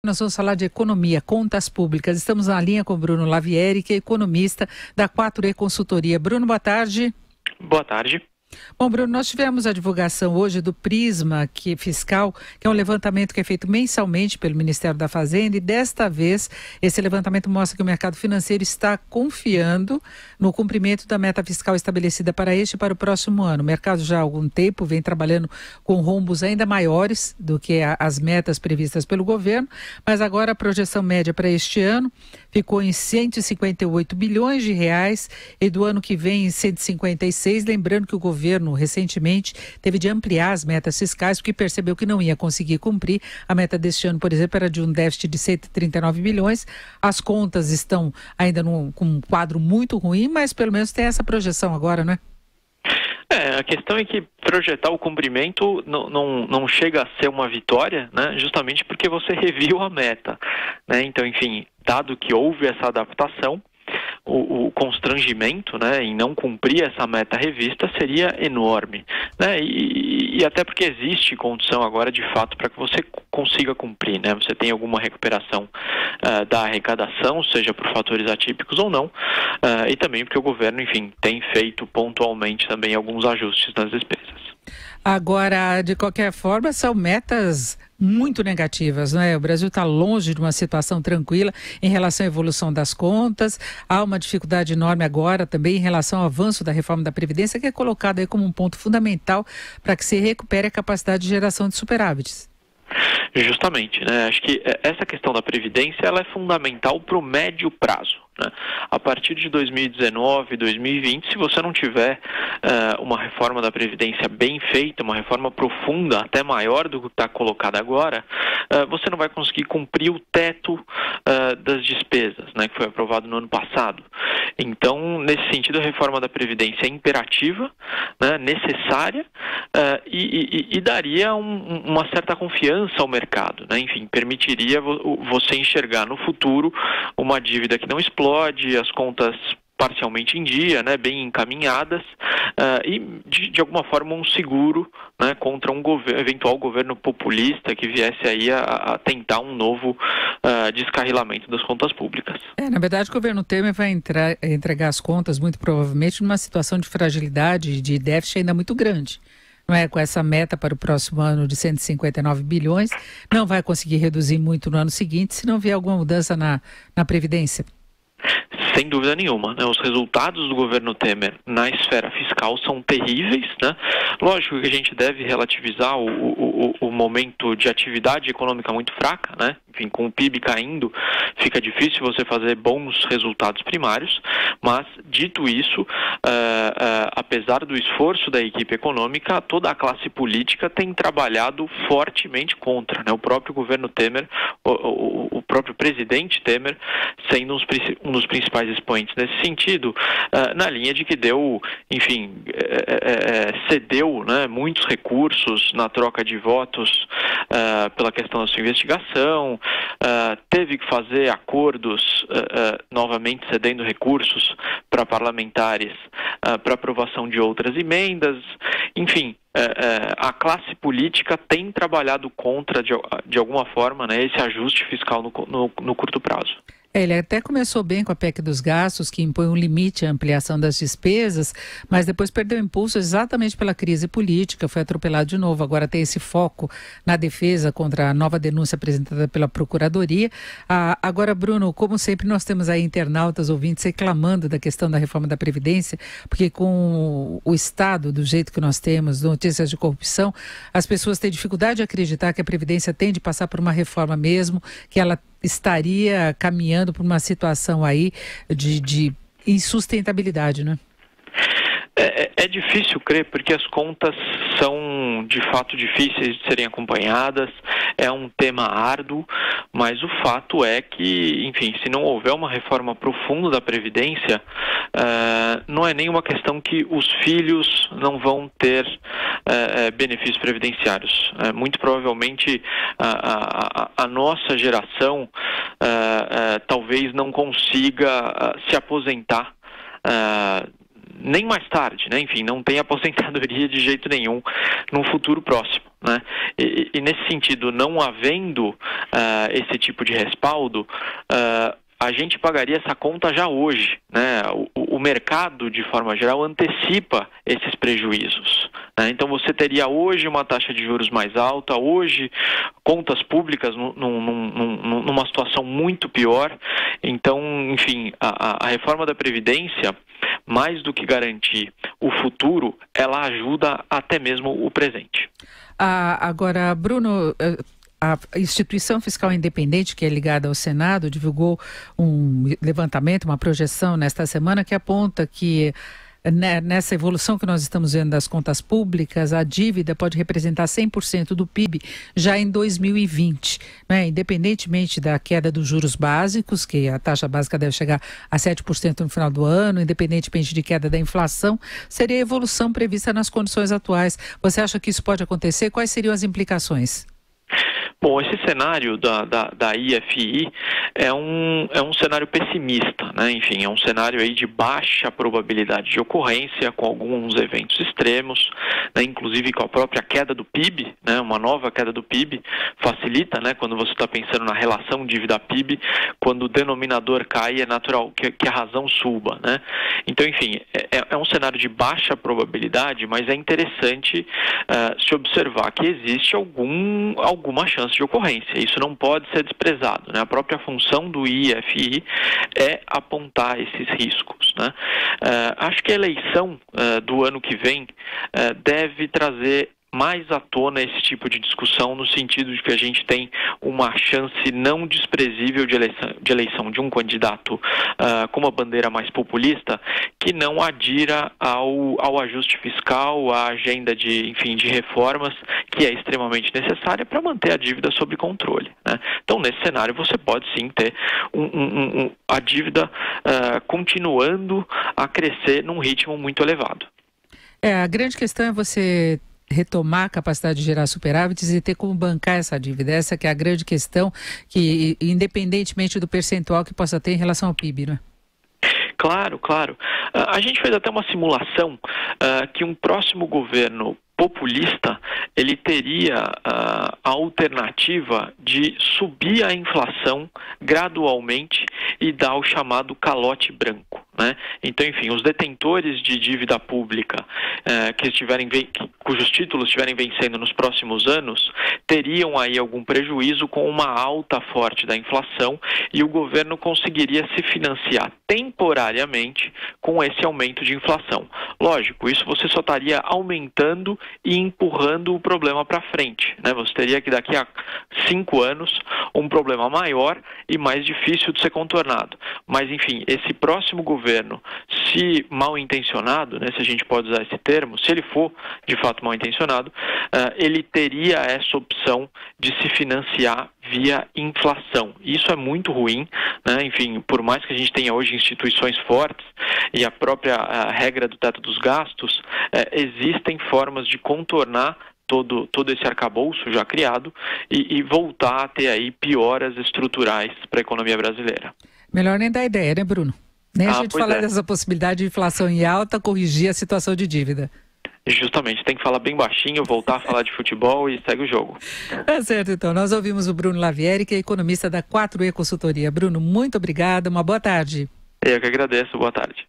Nós vamos falar de economia, contas públicas. Estamos na linha com o Bruno Lavieri, que é economista da 4E Consultoria. Bruno, boa tarde. Boa tarde. Bom, Bruno, nós tivemos a divulgação hoje do Prisma Fiscal, que é um levantamento que é feito mensalmente pelo Ministério da Fazenda, e desta vez esse levantamento mostra que o mercado financeiro está confiando no cumprimento da meta fiscal estabelecida para este e para o próximo ano. O mercado já há algum tempo vem trabalhando com rombos ainda maiores do que as metas previstas pelo governo, mas agora a projeção média para este ano ficou em 158 bilhões de reais e do ano que vem em 156, lembrando que o governo recentemente teve de ampliar as metas fiscais porque percebeu que não ia conseguir cumprir. A meta deste ano, por exemplo, era de um déficit de 139 bilhões. As contas estão ainda com um quadro muito ruim, mas pelo menos tem essa projeção agora, não é? A questão é que projetar o cumprimento não chega a ser uma vitória, né? Justamente porque você reviu a meta, né? Então, enfim, dado que houve essa adaptação, o constrangimento, né, em não cumprir essa meta revista seria enorme, né, e até porque existe condição agora de fato para que você consiga cumprir, né, você tem alguma recuperação da arrecadação, seja por fatores atípicos ou não, e também porque o governo, enfim, tem feito pontualmente também alguns ajustes nas despesas. Agora, de qualquer forma, são metas muito negativas, não é? O Brasil está longe de uma situação tranquila em relação à evolução das contas. Há uma dificuldade enorme agora também em relação ao avanço da reforma da Previdência, que é colocado aí como um ponto fundamental para que se recupere a capacidade de geração de superávites. Justamente, né? Acho que essa questão da Previdência ela é fundamental para o médio prazo, né? A partir de 2019, 2020, se você não tiver uma reforma da Previdência bem feita, uma reforma profunda, até maior do que está colocado agora, você não vai conseguir cumprir o teto das despesas, né, que foi aprovado no ano passado. Então, nesse sentido, a reforma da Previdência é imperativa, né, necessária, e daria uma certa confiança ao mercado, né? Enfim, permitiria você enxergar no futuro uma dívida que não explode, as contas parcialmente em dia, né, bem encaminhadas, e de alguma forma um seguro, né, contra um eventual governo populista que viesse aí a tentar um novo descarrilamento das contas públicas. Na verdade, o governo Temer vai entregar as contas muito provavelmente numa situação de fragilidade, de déficit ainda muito grande. Não é, com essa meta para o próximo ano de 159 bilhões, não vai conseguir reduzir muito no ano seguinte se não vier alguma mudança na Previdência. Sem dúvida nenhuma, né? Os resultados do governo Temer na esfera fiscal são terríveis, né? Lógico que a gente deve relativizar o momento de atividade econômica muito fraca, né? Enfim, com o PIB caindo, fica difícil você fazer bons resultados primários, mas, dito isso, apesar do esforço da equipe econômica, toda a classe política tem trabalhado fortemente contra, né? O próprio governo Temer, o próprio presidente Temer, sendo um dos principais expoentes nesse sentido, na linha de que deu, enfim, cedeu, né, muitos recursos na troca de votos pela questão da sua investigação, teve que fazer acordos, novamente cedendo recursos para parlamentares para aprovação de outras emendas, enfim. A classe política tem trabalhado contra, de alguma forma, né, esse ajuste fiscal no curto prazo. Ele até começou bem com a PEC dos gastos, que impõe um limite à ampliação das despesas, mas depois perdeu impulso exatamente pela crise política, foi atropelado de novo. Agora tem esse foco na defesa contra a nova denúncia apresentada pela Procuradoria. Agora, Bruno, como sempre, nós temos aí internautas, ouvintes reclamando da questão da reforma da Previdência, porque com o Estado, do jeito que nós temos, notícias de corrupção, as pessoas têm dificuldade de acreditar que a Previdência tem de passar por uma reforma mesmo, que ela estaria caminhando por uma situação aí de insustentabilidade, né? É difícil crer porque as contas são de fato difíceis de serem acompanhadas, é um tema árduo, mas o fato é que, enfim, se não houver uma reforma profunda da Previdência, não é nenhuma questão que os filhos não vão ter benefícios previdenciários. Muito provavelmente a nossa geração talvez não consiga se aposentar nem mais tarde, né? Enfim, não tem aposentadoria de jeito nenhum no futuro próximo, né? E nesse sentido, não havendo esse tipo de respaldo, a gente pagaria essa conta já hoje, né? O mercado, de forma geral, antecipa esses prejuízos, né? Então você teria hoje uma taxa de juros mais alta, hoje contas públicas numa situação muito pior. Então, enfim, a reforma da Previdência, mais do que garantir o futuro, ela ajuda até mesmo o presente. Agora, Bruno, a instituição fiscal independente, que é ligada ao Senado, divulgou um levantamento, uma projeção nesta semana que aponta que nessa evolução que nós estamos vendo das contas públicas, a dívida pode representar 100% do PIB já em 2020, né? Independentemente da queda dos juros básicos, que a taxa básica deve chegar a 7% no final do ano, independentemente de queda da inflação, seria a evolução prevista nas condições atuais. Você acha que isso pode acontecer? Quais seriam as implicações? Bom, esse cenário da IFI é um cenário pessimista, né? Enfim, é um cenário aí de baixa probabilidade de ocorrência, com alguns eventos extremos, né? Inclusive com a própria queda do PIB, né? Uma nova queda do PIB facilita, né? Quando você está pensando na relação dívida-PIB, quando o denominador cai, é natural que a razão suba, né? Então, enfim, é um cenário de baixa probabilidade, mas é interessante se observar que existe alguma chance de ocorrência. Isso não pode ser desprezado, né? A própria função do IFI é apontar esses riscos, né? Acho que a eleição do ano que vem deve trazer mais à tona esse tipo de discussão, no sentido de que a gente tem uma chance não desprezível de eleição de um candidato com uma bandeira mais populista, que não adira ao ajuste fiscal, à agenda de reformas, que é extremamente necessária para manter a dívida sob controle, né? Então, nesse cenário, você pode sim ter a dívida continuando a crescer num ritmo muito elevado. A grande questão é você retomar a capacidade de gerar superávites e ter como bancar essa dívida. Essa que é a grande questão, que independentemente do percentual que possa ter em relação ao PIB, né? Claro. A gente fez até uma simulação que um próximo governo populista, ele teria a alternativa de subir a inflação gradualmente e dar o chamado calote branco, né? Então, enfim, os detentores de dívida pública cujos títulos estiverem vencendo nos próximos anos, teriam aí algum prejuízo com uma alta forte da inflação, e o governo conseguiria se financiar temporariamente com esse aumento de inflação. Lógico, isso você só estaria aumentando e empurrando o problema para frente, né? Você teria que, daqui a 5 anos, um problema maior e mais difícil de ser contornado. Mas, enfim, esse próximo governo, se mal intencionado, né, se a gente pode usar esse termo, se ele for de fato mal intencionado, ele teria essa opção de se financiar via inflação. Isso é muito ruim, né? Enfim, por mais que a gente tenha hoje instituições fortes e a própria regra do teto dos gastos, existem formas de contornar todo esse arcabouço já criado e voltar a ter aí pioras estruturais para a economia brasileira. Melhor nem dar ideia, né, Bruno? Nem a gente falar dessa possibilidade de inflação em alta corrigir a situação de dívida. Justamente, tem que falar bem baixinho, voltar a falar de futebol e segue o jogo. Tá certo, então. Nós ouvimos o Bruno Lavieri, que é economista da 4E Consultoria. Bruno, muito obrigada, uma boa tarde. Eu que agradeço, boa tarde.